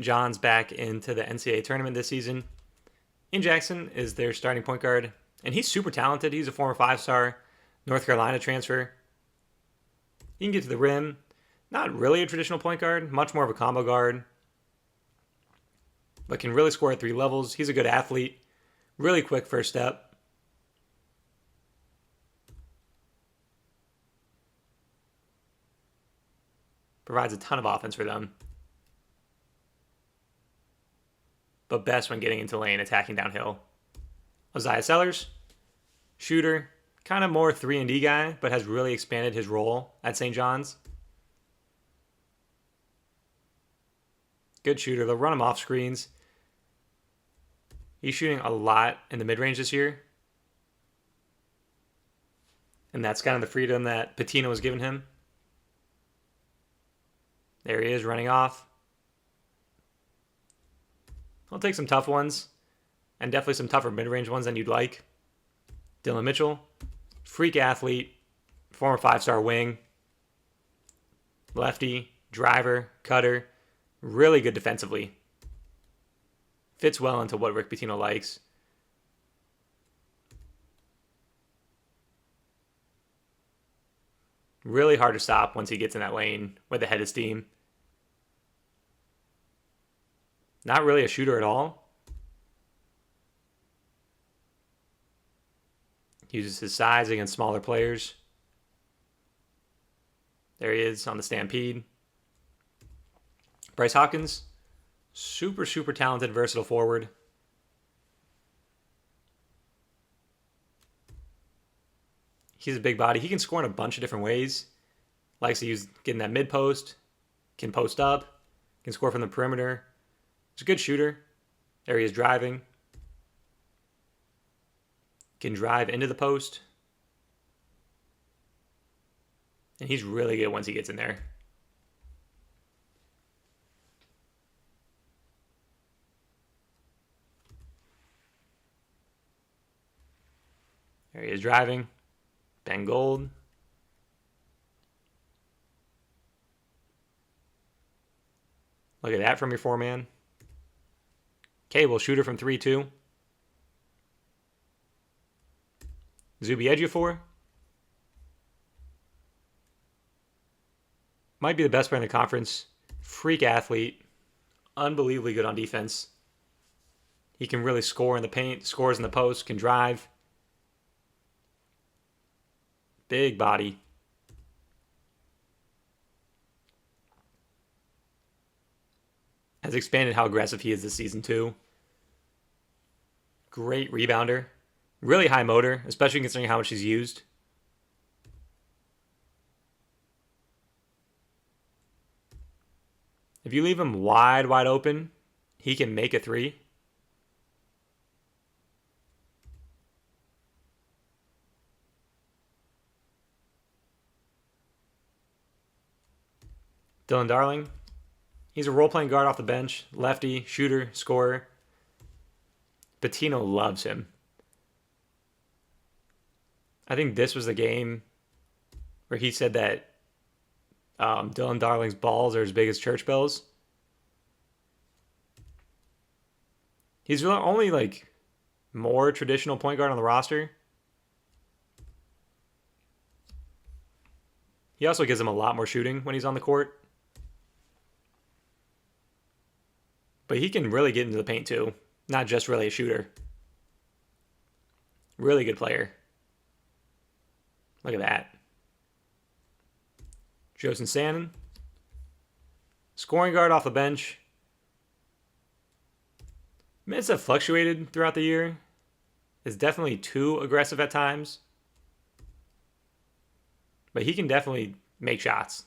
Johns back into the NCAA tournament this season. Ian Jackson is their starting point guard, and he's super talented. He's a former 5-star North Carolina transfer. He can get to the rim. Not really a traditional point guard, much more of a combo guard, but can really score at 3 levels. He's a good athlete. Really quick first step. Provides a ton of offense for them. But best when getting into lane, attacking downhill. Isaiah Sellers, shooter, kind of more 3-and-D guy, but has really expanded his role at St. John's. Good shooter. They'll run him off screens. He's shooting a lot in the mid-range this year. And that's kind of the freedom that Pitino was giving him. There he is running off. He'll take some tough ones, and definitely some tougher mid-range ones than you'd like. Dylan Mitchell, freak athlete, former 5-star wing, lefty, driver, cutter, really good defensively. Fits well into what Rick Pitino likes. Really hard to stop once he gets in that lane with the head of steam. Not really a shooter at all. Uses his size against smaller players. There he is on the Stampede. Bryce Hawkins, super talented, versatile forward. He's a big body. He can score in a bunch of different ways. Likes to use getting that mid post. Can post up. Can score from the perimeter. He's a good shooter. There he is driving. Can drive into the post. And he's really good once he gets in there. There he is driving. Ben Gold. Look at that from your 4-man. Cable, shooter from 3-2. Zuby Ejiofor. Might be the best player in the conference. Freak athlete. Unbelievably good on defense. He can really score in the paint, scores in the post, can drive. Big body. Has expanded how aggressive he is this season too. Great rebounder. Really high motor, especially considering how much he's used. If you leave him wide open, he can make a 3. Dylan Darling. He's a role-playing guard off the bench. Lefty, shooter, scorer. Pitino loves him. I think this was the game where he said that Dylan Darling's balls are as big as church bells. He's really only like more traditional point guard on the roster. He also gives him a lot more shooting when he's on the court. But he can really get into the paint too. Not just really a shooter. Really good player. Look at that. Josen Sannon. Scoring guard off the bench. Minutes have fluctuated throughout the year. Is definitely too aggressive at times. But he can definitely make shots.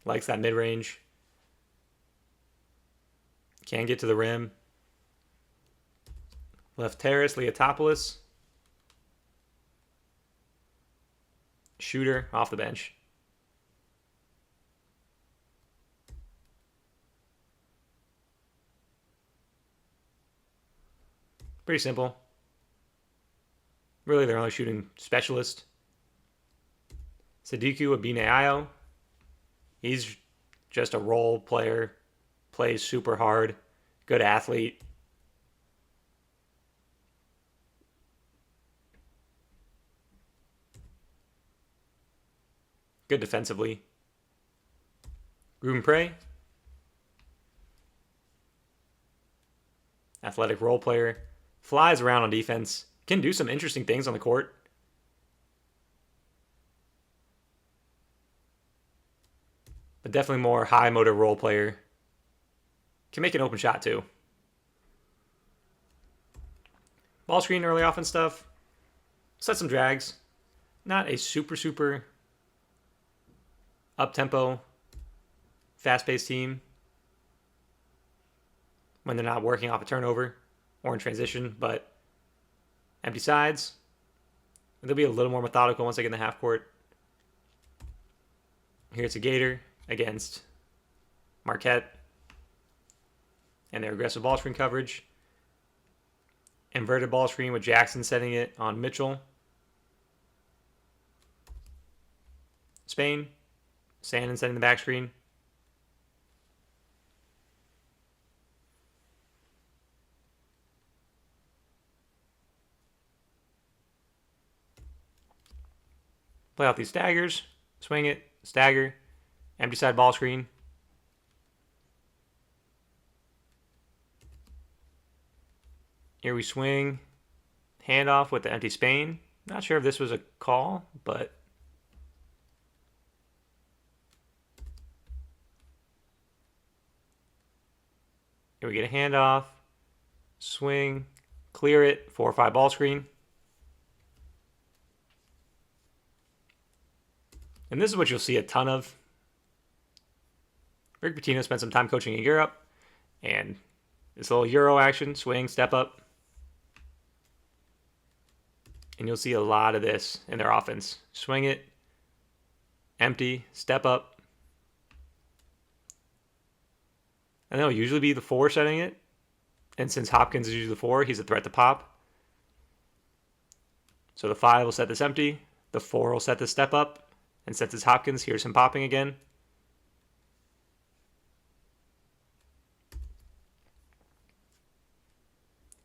Likes that mid-range. Can get to the rim. Lefteris Leotopoulos. Shooter off the bench. Pretty simple. Really, they're only shooting specialist. Sadiku Abineayo. He's just a role player. Plays super hard. Good athlete. Good defensively. Ruben Prey. Athletic role player. Flies around on defense. Can do some interesting things on the court. But definitely more high motor role player. Can make an open shot too. Ball screen early offense stuff. Set some drags. Not a super up-tempo, fast-paced team when they're not working off a turnover or in transition, but empty sides. They'll be a little more methodical once they get in the half court. Here it's a Gator against Marquette and their aggressive ball screen coverage. Inverted ball screen with Jackson setting it on Mitchell. Spain. Sandin setting the back screen. Play out these staggers. Swing it. Stagger. Empty side ball screen. Here we swing. Handoff with the empty Spain. Not sure if this was a call, but here we get a handoff. Swing. Clear it. 4-5 ball screen. And this is what you'll see a ton of. Rick Pitino spent some time coaching in Europe. And this little Euro action, swing, step up. And you'll see a lot of this in their offense. Swing it, empty, step up. And they'll usually be the 4 setting it. And since Hopkins is usually the 4, he's a threat to pop. So the 5 will set this empty. The 4 will set this step up. And since it's Hopkins, here's him popping again.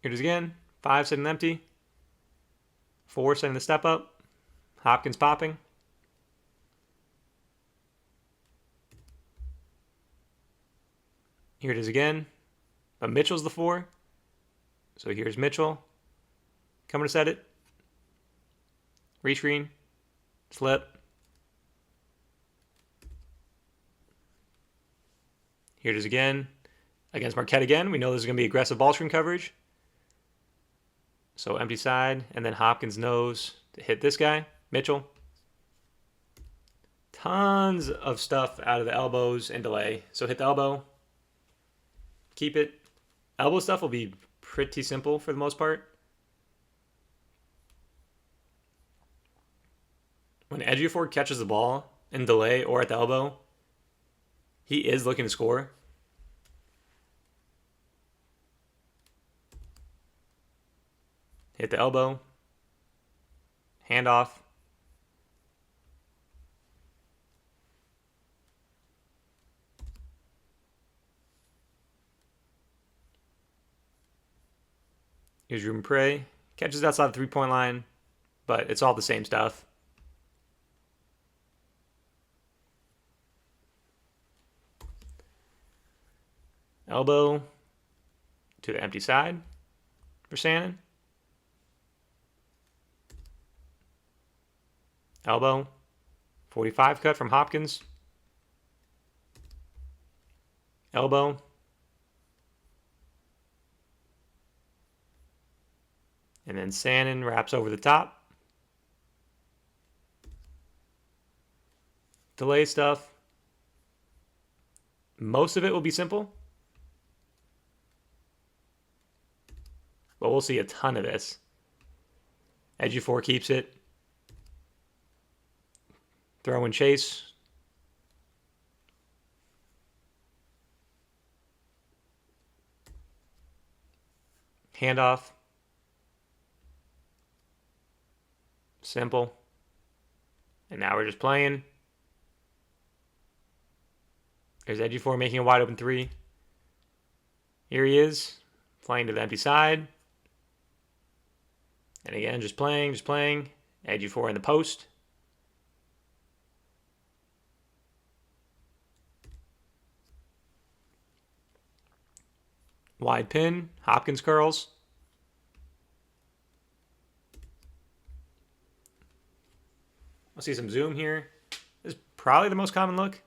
Here it is again. 5 setting empty. 4 setting the step up. Hopkins popping. Here it is again. But Mitchell's the 4. So here's Mitchell. Coming to set it. Rescreen. Slip. Here it is again. Against Marquette again. We know this is going to be aggressive ball screen coverage. So empty side. And then Hopkins knows to hit this guy. Mitchell. Tons of stuff out of the elbows and delay. So hit the elbow. Keep it. Elbow stuff will be pretty simple for the most part. When Ejiofor catches the ball in delay or at the elbow, he is looking to score. Hit the elbow. Handoff. Here's Ruben Prey. Catches outside the 3-point line, but it's all the same stuff. Elbow to the empty side for Sandin. Elbow. 45 cut from Hopkins. Elbow. And then Sandin wraps over the top. Delay stuff. Most of it will be simple. But we'll see a ton of this. Ejiofor keeps it. Throw and chase. Handoff. Simple. And now we're just playing. There's Ejiofor making a wide open 3. Here he is, playing to the empty side. And again, just playing. Ejiofor in the post. Wide pin, Hopkins curls. I'll see some zoom here. This is probably the most common look.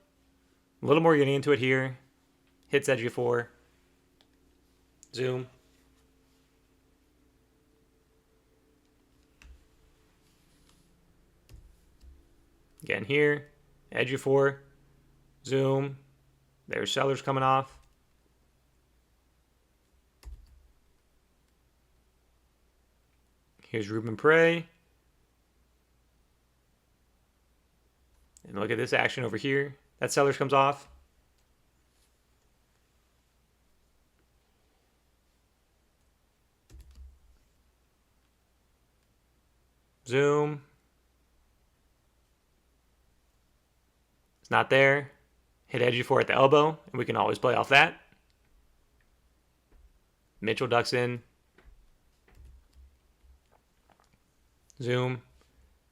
A little more getting into it here. Hits Ejiofor. Zoom. Again here. Ejiofor. Zoom. There's Sellers coming off. Here's Ruben Prey. And look at this action over here. That Sellers comes off. Zoom. It's not there. Hit Ejiofor at the elbow, and we can always play off that. Mitchell ducks in. Zoom.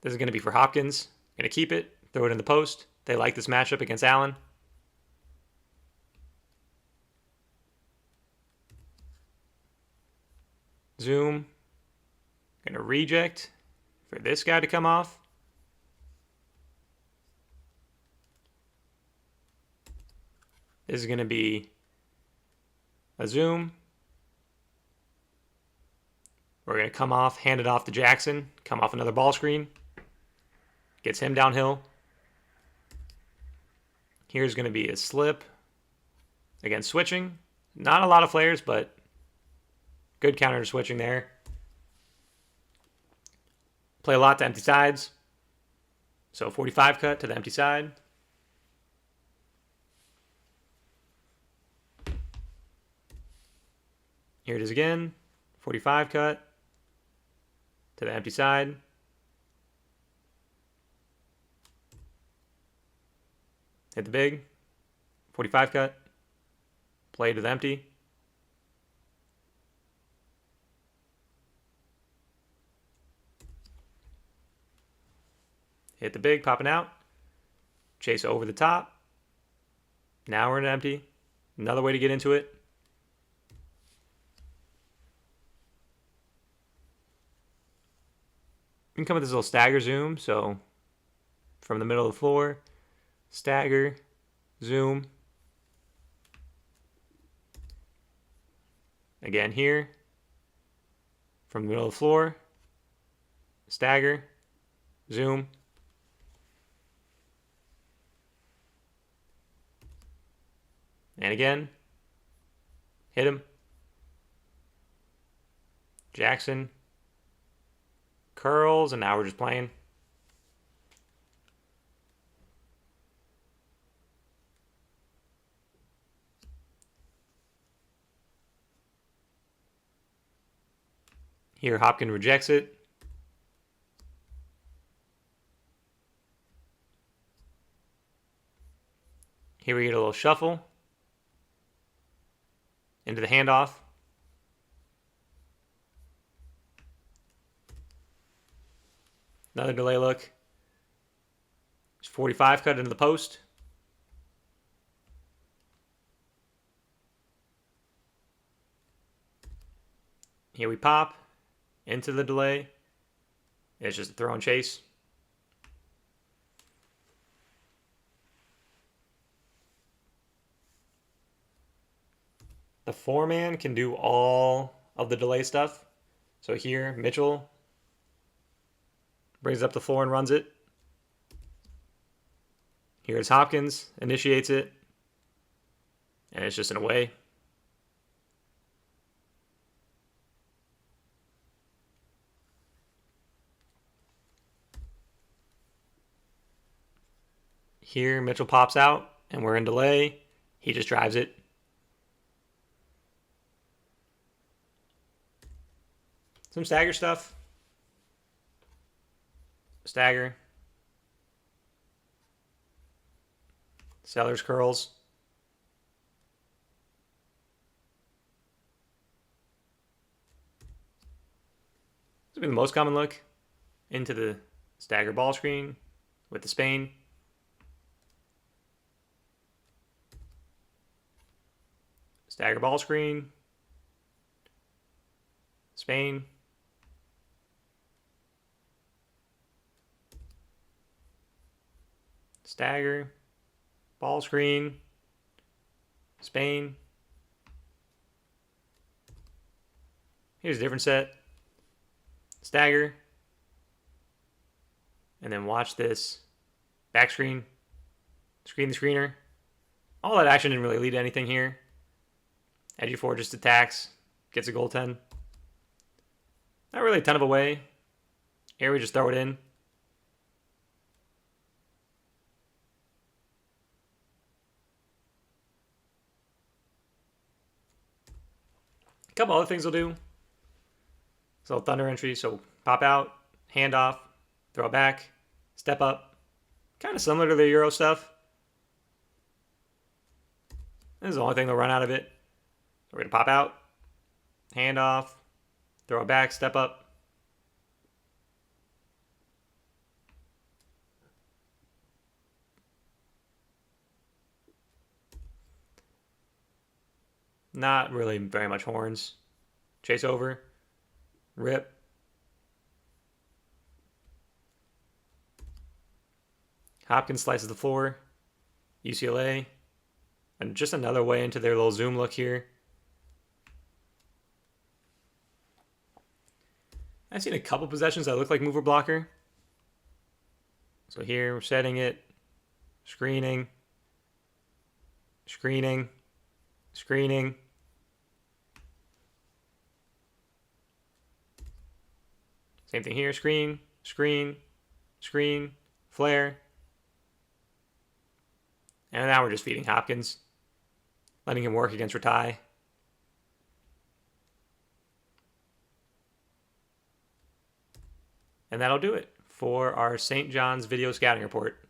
This is going to be for Hopkins. Going to keep it. Throw it in the post. They like this matchup against Allen. Zoom. Going to reject for this guy to come off. This is going to be a zoom. We're going to come off, hand it off to Jackson. Come off another ball screen. Gets him downhill. Here's going to be a slip. Again, switching. Not a lot of flares, but good counter to switching there. Play a lot to empty sides. So 45 cut to the empty side. Here it is again. 45 cut to the empty side. Hit the big. 45 cut. Play to the empty. Hit the big, popping out. Chase over the top. Now we're in empty. Another way to get into it. You can come with this little stagger zoom. So from the middle of the floor, stagger, zoom. Again here, from the middle of the floor, stagger, zoom. And again, hit him. Jackson. Curls, and now we're just playing. Here, Hopkins rejects it. Here we get a little shuffle into the handoff. Another delay look. It's 45 cut into the post. Here we pop into the delay. It's just a throw and chase. The 4-man can do all of the delay stuff. So here, Mitchell brings up the floor and runs it. Here's Hopkins, initiates it. And it's just an away. Here, Mitchell pops out, and we're in delay. He just drives it. Some stagger stuff. stagger, Sellers curls, this would be the most common look, into the stagger ball screen with the Spain. Stagger ball screen, Spain, stagger, ball screen, Spain. Here's a different set, stagger, and then watch this, back screen, screen the screener. All that action didn't really lead to anything here. Edgy 4 just attacks, gets a goaltend. Not really a ton of a way. Here we just throw it in. A couple other things we'll do. So thunder entry, so pop out, hand off, throw it back, step up. Kind of similar to the Euro stuff. This is the only thing they'll run out of it. We're going to pop out, hand off, throw it back, step up. Not really very much horns. Chase over, rip. Hopkins slices the floor, UCLA. And just another way into their little zoom look here. I've seen a couple possessions that look like mover blocker. So here we're setting it, screening, screening, screening. Same thing here, screen, screen, screen, flare. And now we're just feeding Hopkins, letting him work against Ratai. And that'll do it for our St. John's video scouting report.